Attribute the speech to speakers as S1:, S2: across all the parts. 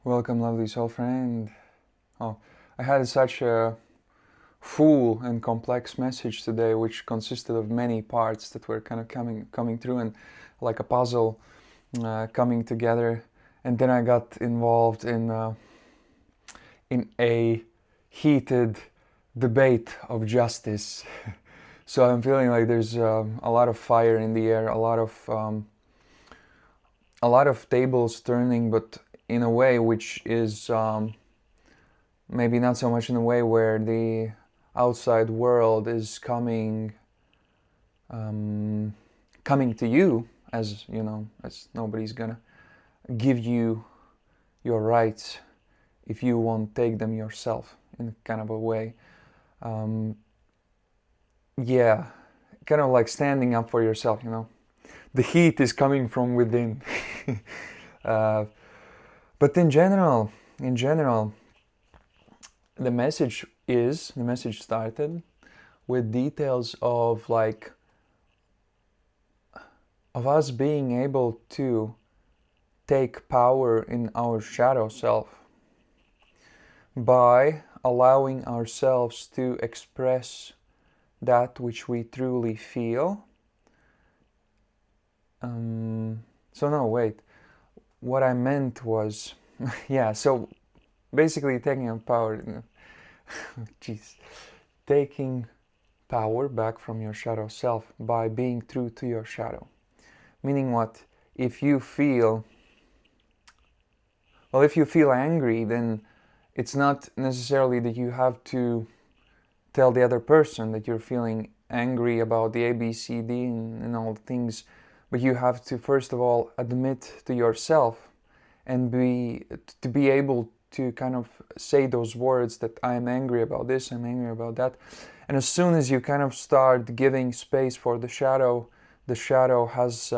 S1: Welcome, lovely soul friend. Oh, I had such a full and complex message today, which consisted of many parts that were kind of coming through and like a puzzle coming together. And then I got involved in a heated debate of justice. So I'm feeling like there's a lot of fire in the air, a lot of tables turning, but in a way which is maybe not so much in a way where the outside world is coming to you, as you know, as nobody's gonna give you your rights if you won't take them yourself, in kind of a way. Yeah, kind of like standing up for yourself, you know. The heat is coming from within. uh, but in general, the message started with details of us being able to take power in our shadow self by allowing ourselves to express that which we truly feel. So no, wait. What I meant was, yeah, so basically taking up power, jeez, taking power back from your shadow self by being true to your shadow. Meaning what? If you feel angry, then it's not necessarily that you have to tell the other person that you're feeling angry about the A, B, C, D and all the things, but you have to first of all admit to yourself and be able to kind of say those words that I'm angry about this, I'm angry about that. And as soon as you kind of start giving space for the shadow has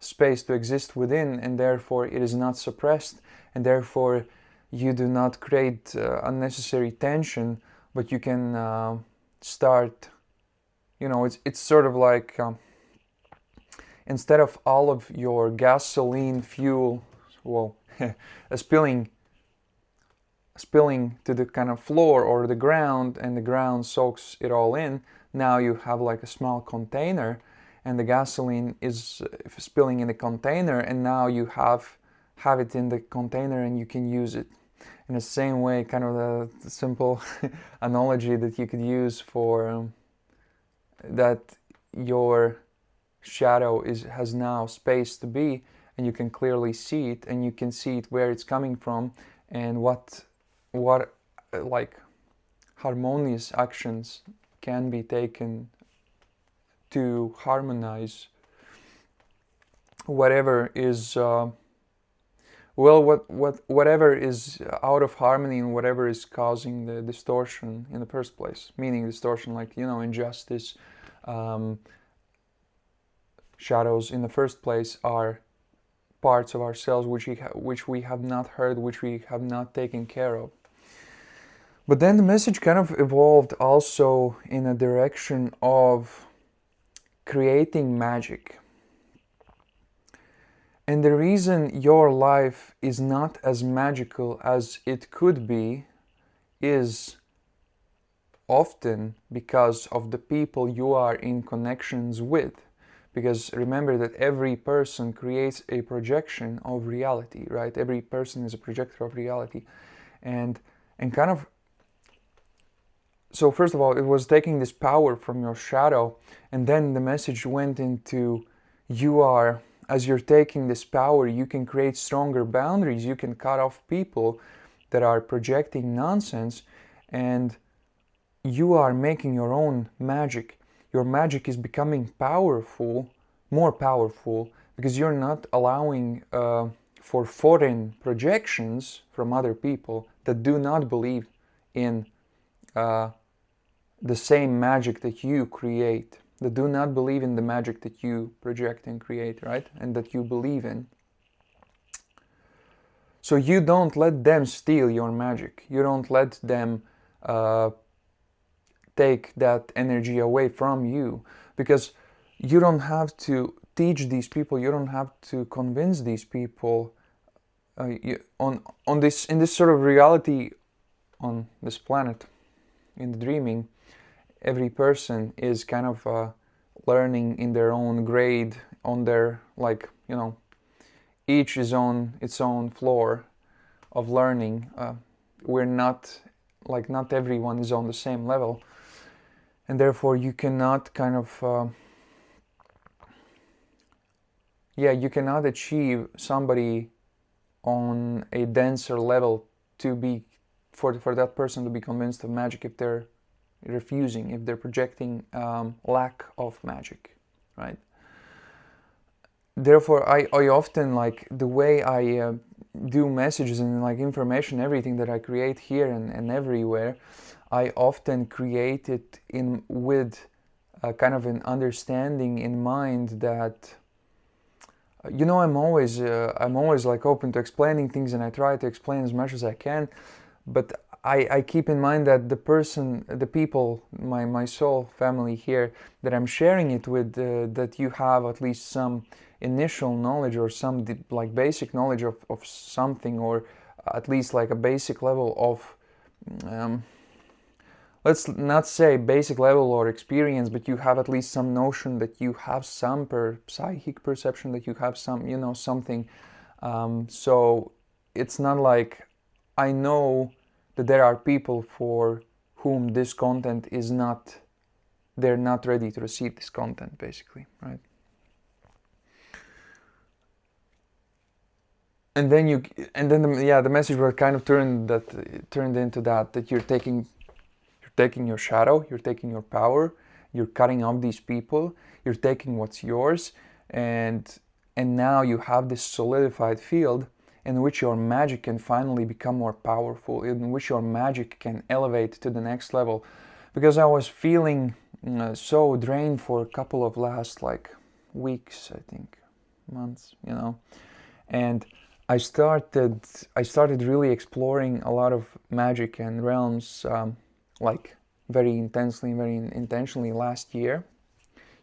S1: space to exist within, and therefore it is not suppressed, and therefore you do not create unnecessary tension, but you can start, you know, it's sort of like instead of all of your gasoline fuel, well, spilling to the kind of floor or the ground, and the ground soaks it all in. Now you have like a small container, and the gasoline is spilling in the container, and now you have it in the container and you can use it. In the same way, kind of the simple analogy that you could use for that your shadow has now space to be, and you can clearly see it, and you can see it where it's coming from, and what like harmonious actions can be taken to harmonize whatever is whatever is out of harmony, and whatever is causing the distortion in the first place. Meaning distortion, like, you know, injustice. Shadows in the first place are parts of ourselves which we have not heard, which we have not taken care of. But then the message kind of evolved also in a direction of creating magic. And the reason your life is not as magical as it could be is often because of the people you are in connections with. Because remember that every person creates a projection of reality, right? Every person is a projector of reality. And kind of, so first of all, it was taking this power from your shadow, and then the message went into, as you're taking this power, you can create stronger boundaries, you can cut off people that are projecting nonsense, and you are making your own magic. Your magic is becoming more powerful, because you're not allowing for foreign projections from other people that do not believe in the same magic that you create, that do not believe in the magic that you project and create, right? And that you believe in. So you don't let them steal your magic. You don't let them take that energy away from you, because you don't have to teach these people, you don't have to convince these people on this, in this sort of reality on this planet, in the dreaming, every person is kind of learning in their own grade, on their, like, each is on its own floor of learning. We're not, like, not everyone is on the same level, and therefore you cannot kind of you cannot achieve somebody on a denser level to be, for that person to be convinced of magic, if they're refusing, if they're projecting lack of magic, right? Therefore, I often, like, the way I do messages and, like, information, everything that I create here and everywhere, I often create it with kind of an understanding in mind that, I'm always like open to explaining things, and I try to explain as much as I can, but I keep in mind that the people, my soul family here that I'm sharing it with, that you have at least some initial knowledge, or some like basic knowledge of something, or at least like a basic level of let's not say basic level or experience, but you have at least some notion, that you have some psychic perception, that you have some, something. So it's not like, I know that there are people for whom this content is not, they're not ready to receive this content, basically, right? And then the message was kind of turned into that you're taking your shadow, you're taking your power, you're cutting off these people, you're taking what's yours, and now you have this solidified field in which your magic can finally become more powerful, in which your magic can elevate to the next level. Because I was feeling so drained for a couple of last, like, weeks, I think, months, and I started really exploring a lot of magic and realms, like very intensely, very intentionally last year.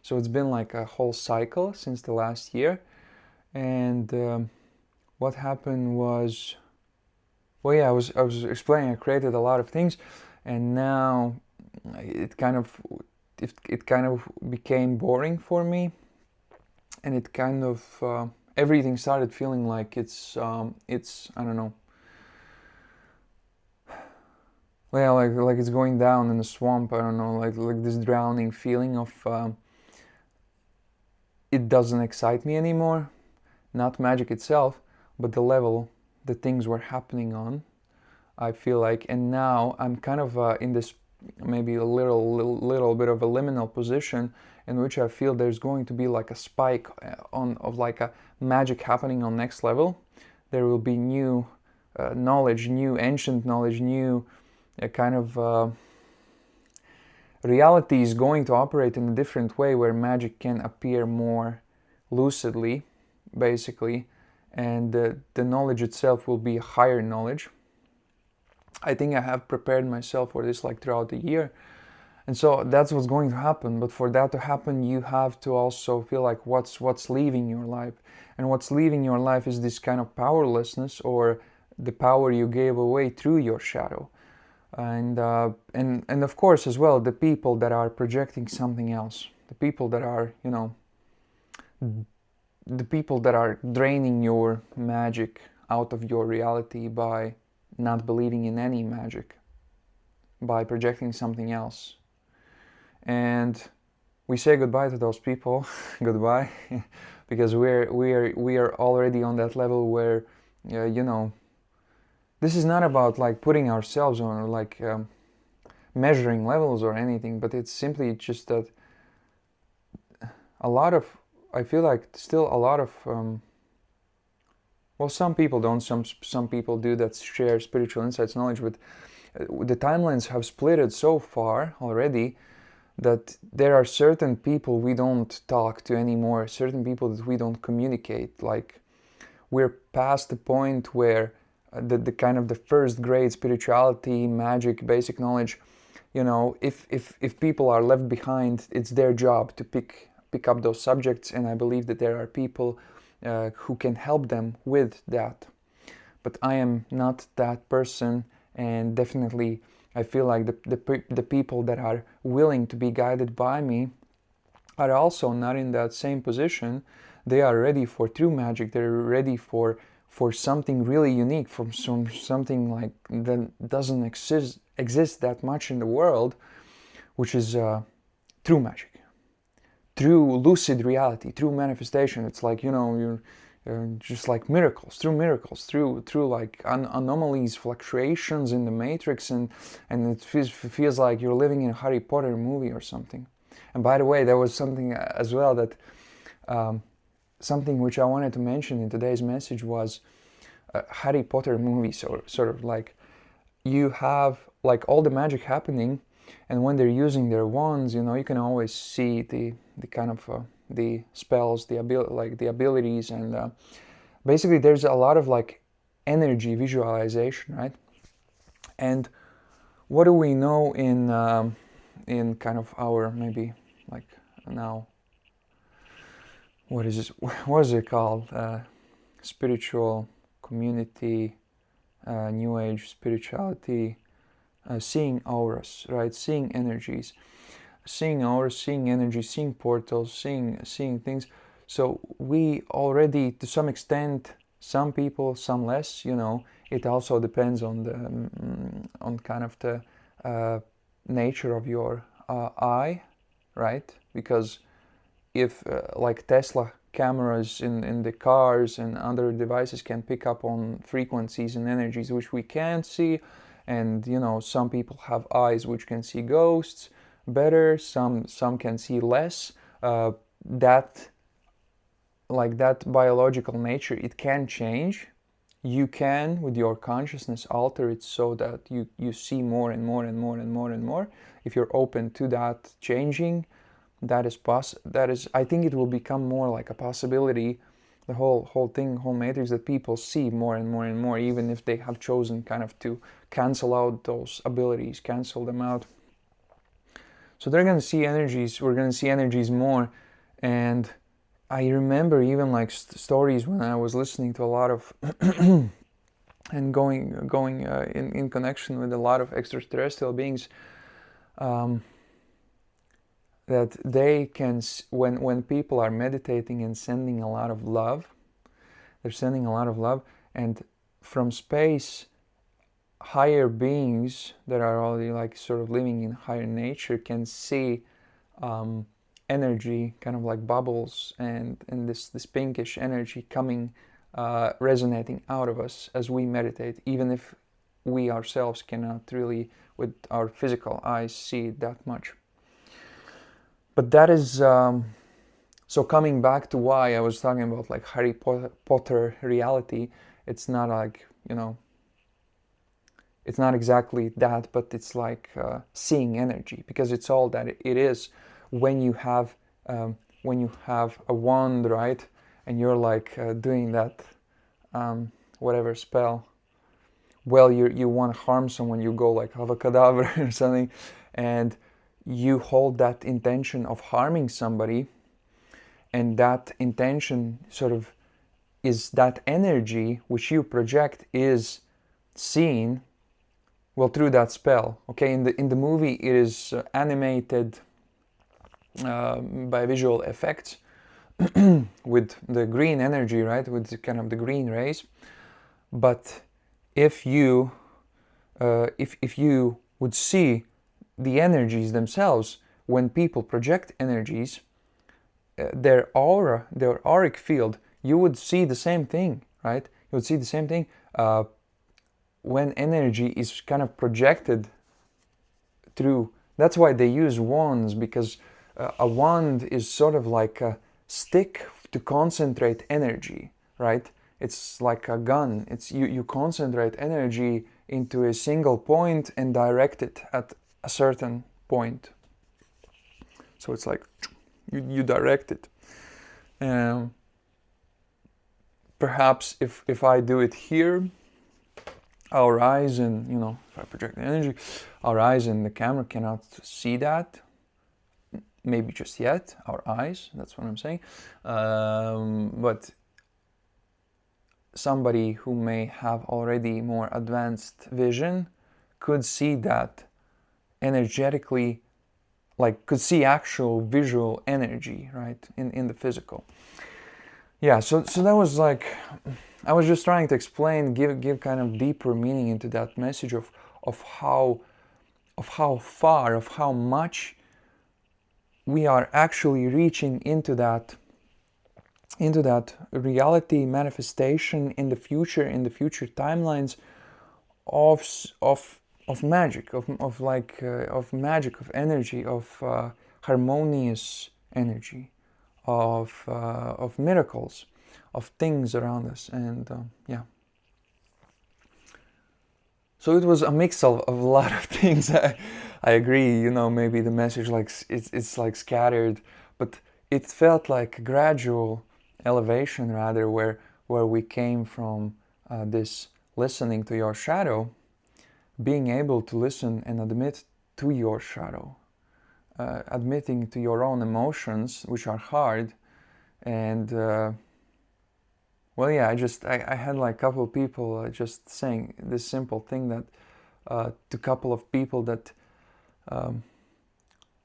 S1: So it's been like a whole cycle since the last year. And what happened was, I was explaining, I created a lot of things, and now it kind of became boring for me, and it kind of everything started feeling like it's I don't know, like it's going down in the swamp. I don't know, like this drowning feeling of it doesn't excite me anymore. Not magic itself, but the level that things were happening on, I feel like. And now I'm kind of in this maybe a little bit of a liminal position, in which I feel there's going to be like a spike of like a magic happening on next level. There will be new knowledge, new ancient knowledge, new kind of reality is going to operate in a different way, where magic can appear more lucidly, basically, and the knowledge itself will be a higher knowledge. I think I have prepared myself for this, like, throughout the year, and so that's what's going to happen. But for that to happen, you have to also feel like what's leaving your life, and what's leaving your life is this kind of powerlessness, or the power you gave away through your shadow. And of course as well, the people that are projecting something else, the people that are, the people that are draining your magic out of your reality by not believing in any magic, by projecting something else. And we say goodbye to those people, goodbye, because we are already on that level where, this is not about like putting ourselves on, or like measuring levels or anything, but it's simply just that I feel like still a lot of, some people don't, some people do, that share spiritual insights, knowledge, but the timelines have splitted so far already that there are certain people we don't talk to anymore, certain people that we don't communicate. Like, we're past the point where the kind of the first grade spirituality, magic, basic knowledge, if people are left behind, it's their job to pick up those subjects, and I believe that there are people who can help them with that. but I am not that person, and definitely I feel like the people that are willing to be guided by me are also not in that same position. They are ready for true magic. They're ready for something really unique, from something like that doesn't exist that much in the world, which is true magic, true lucid reality, true manifestation. It's like, you're just like miracles, through like anomalies, fluctuations in the matrix, and it feels like you're living in a Harry Potter movie or something. And by the way, there was something as well that something which I wanted to mention in today's message was a Harry Potter movie. So sort of like you have like all the magic happening, and when they're using their wands, you can always see the kind of the spells, the abilities, and basically there's a lot of like energy visualization, right? And what do we know in kind of our, maybe like now, what is it called, spiritual community, new age spirituality, seeing auras, right? Seeing energies, seeing auras, seeing energy, seeing portals, seeing things. So we already, to some extent, some people, some less, it also depends on the on kind of the nature of your eye, right? Because if like Tesla cameras in the cars and other devices can pick up on frequencies and energies which we can't see, and some people have eyes which can see ghosts better, some can see less, that biological nature, it can change. You can, with your consciousness, alter it so that you see more and more and more and more and more. If you're open to that changing, that is I think it will become more like a possibility, the whole matrix, that people see more and more and more, even if they have chosen kind of to cancel out those abilities, cancel them out. So they're going to see energies, we're going to see energies more. And I remember even like stories when I was listening to a lot of and going in connection with a lot of extraterrestrial beings, that they can, when people are meditating and sending a lot of love, they're sending a lot of love, and from space, higher beings that are already like sort of living in higher nature can see energy, kind of like bubbles, and this pinkish energy coming, resonating out of us as we meditate, even if we ourselves cannot really with our physical eyes see it that much. But that is so coming back to why I was talking about like Harry Potter reality, it's not like, it's not exactly that, but it's like seeing energy, because it's all that it is. When you have a wand, right, and you're like doing that whatever spell, well, you want to harm someone, you go like avacadabra or something, and you hold that intention of harming somebody, and that intention sort of is that energy which you project is seen, well, through that spell. Okay, in the movie it is animated by visual effects with the green energy, right, with the kind of the green rays. But if you if you would see the energies themselves, when people project energies, their aura, their auric field, you would see the same thing, right? You would see the same thing when energy is kind of projected through. That's why they use wands, because a wand is sort of like a stick to concentrate energy, right? It's like a gun. It's you concentrate energy into a single point and direct it at a certain point. So it's like you direct it. Perhaps if I do it here, our eyes, and if I project the energy, our eyes and the camera cannot see that. Maybe just yet, our eyes, that's what I'm saying. But somebody who may have already more advanced vision could see that energetically, like could see actual visual energy, right, in the physical. Yeah, so that was like, I was just trying to explain, give kind of deeper meaning into that message of how far, of how much we are actually reaching into that reality manifestation in the future timelines of magic, of magic, of energy, of harmonious energy, of miracles, of things around us. And yeah, so it was a mix of a lot of things. I agree, you know, maybe the message like it's like scattered, but it felt like a gradual elevation, rather, where we came from this listening to your shadow, being able to listen and admit to your shadow, admitting to your own emotions, which are hard. And well, yeah, I had like a couple of people just saying this simple thing, that to a couple of people, that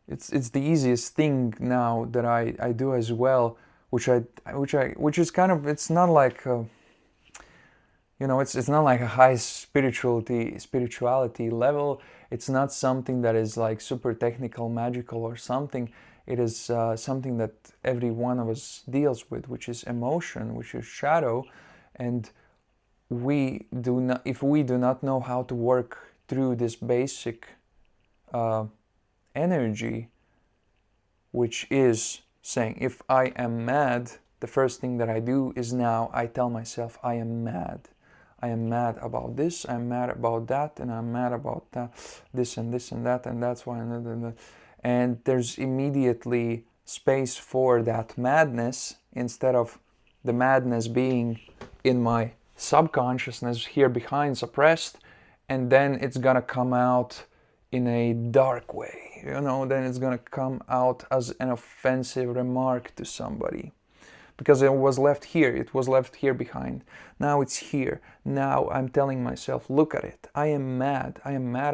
S1: it's the easiest thing now that I do as well, which is kind of, it's not like you know, it's not like a high spirituality level. It's not something that is like super technical, magical or something. It is something that every one of us deals with, which is emotion, which is shadow. And if we do not know how to work through this basic energy, which is saying, if I am mad, the first thing that I do is now I tell myself I am mad. I am mad about this, I'm mad about that, and I'm mad about that, this and this and that, and that's why, and there's immediately space for that madness, instead of the madness being in my subconsciousness here behind, suppressed, and then it's gonna come out in a dark way, you know, then it's gonna come out as an offensive remark to somebody. Because it was left here behind. Now it's here. Now I'm telling myself, look at it. I am mad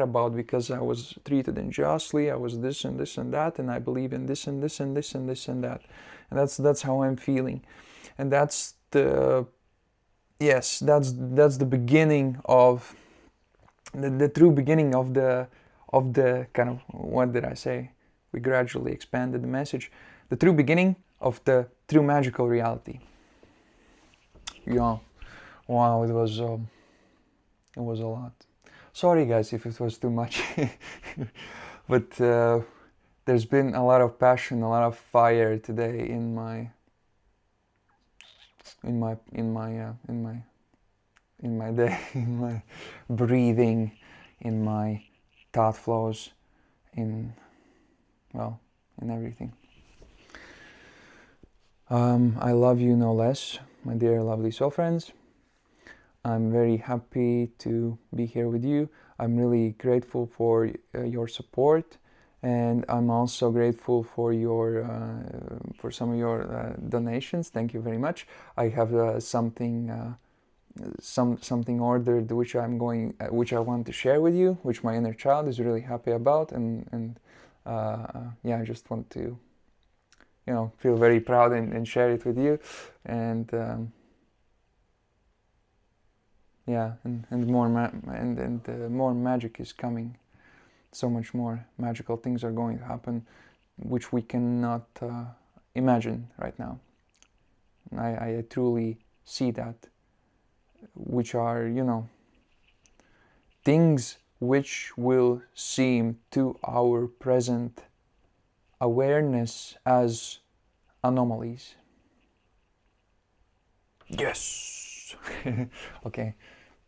S1: about, because I was treated unjustly. I was this and this and that, and I believe in this and this and this and this and that. And that's how I'm feeling. And that's the beginning of the true beginning of the kind of, what did I say? We gradually expanded the message. The true beginning of the true magical reality. Yeah, wow, it was a lot. Sorry guys if it was too much, but there's been a lot of passion, a lot of fire today in my day, in my breathing, in my thought flows, in everything. I love you no less, my dear lovely soul friends. I'm very happy to be here with you. I'm really grateful for your support, and I'm also grateful for for some of your donations. Thank you very much. I have something ordered which I want to share with you, which my inner child is really happy about, and yeah, I just want to, you know, feel very proud and share it with you. And yeah, and more more magic is coming. So much more magical things are going to happen, which we cannot imagine right now. I truly see that, which are, you know, things which will seem to our present awareness as anomalies. Yes. Okay.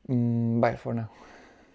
S1: Bye for now.